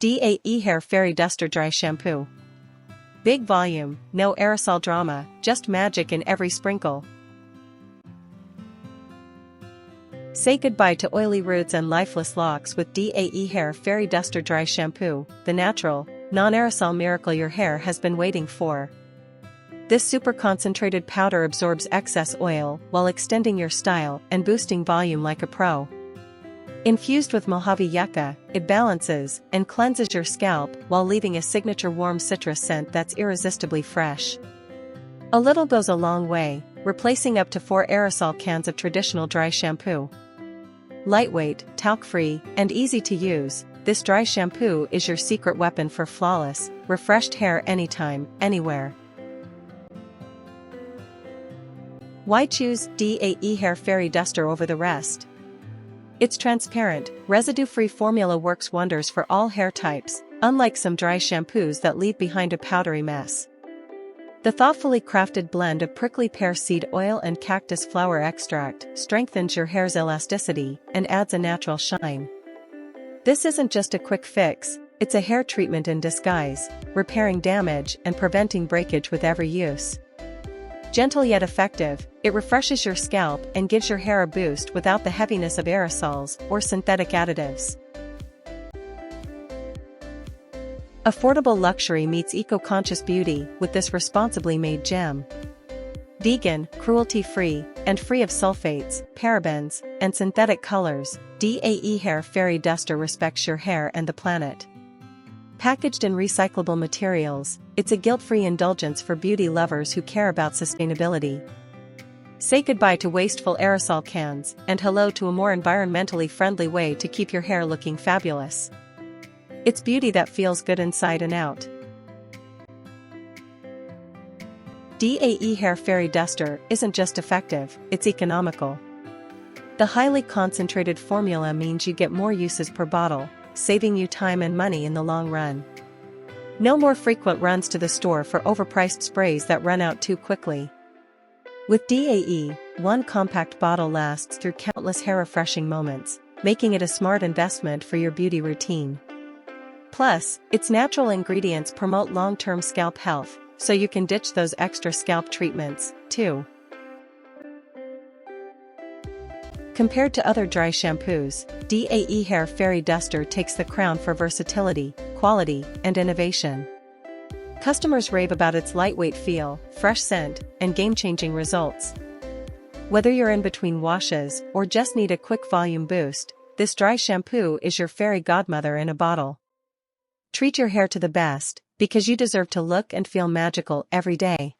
DAE Hair Fairy Duster Dry Shampoo. Big volume, no aerosol drama, just magic in every sprinkle. Say goodbye to oily roots and lifeless locks with DAE Hair Fairy Duster Dry Shampoo, the natural, non-aerosol miracle your hair has been waiting for. This super concentrated powder absorbs excess oil while extending your style and boosting volume like a pro. Infused with Mojave Yucca, it balances and cleanses your scalp while leaving a signature warm citrus scent that's irresistibly fresh. A little goes a long way, replacing up to 4 aerosol cans of traditional dry shampoo. Lightweight, talc-free, and easy to use, this dry shampoo is your secret weapon for flawless, refreshed hair anytime, anywhere. Why choose DAE Hair Fairy Duster over the rest? Its transparent, residue-free formula works wonders for all hair types, unlike some dry shampoos that leave behind a powdery mess. The thoughtfully crafted blend of prickly pear seed oil and cactus flower extract strengthens your hair's elasticity and adds a natural shine. This isn't just a quick fix, it's a hair treatment in disguise, repairing damage and preventing breakage with every use. Gentle yet effective, it refreshes your scalp and gives your hair a boost without the heaviness of aerosols or synthetic additives. Affordable luxury meets eco-conscious beauty with this responsibly made gem. Vegan, cruelty-free, and free of sulfates, parabens, and synthetic colors, DAE Hair Fairy Duster respects your hair and the planet. Packaged in recyclable materials, it's a guilt-free indulgence for beauty lovers who care about sustainability. Say goodbye to wasteful aerosol cans and hello to a more environmentally friendly way to keep your hair looking fabulous. It's beauty that feels good inside and out. DAE Hair Fairy Duster isn't just effective, it's economical. The highly concentrated formula means you get more uses per bottle, saving you time and money in the long run. No more frequent runs to the store for overpriced sprays that run out too quickly. With DAE, one compact bottle lasts through countless hair-refreshing moments, making it a smart investment for your beauty routine. Plus, its natural ingredients promote long-term scalp health, so you can ditch those extra scalp treatments, too. Compared to other dry shampoos, DAE Hair Fairy Duster takes the crown for versatility, quality, and innovation. Customers rave about its lightweight feel, fresh scent, and game-changing results. Whether you're in between washes or just need a quick volume boost, this dry shampoo is your fairy godmother in a bottle. Treat your hair to the best, because you deserve to look and feel magical every day.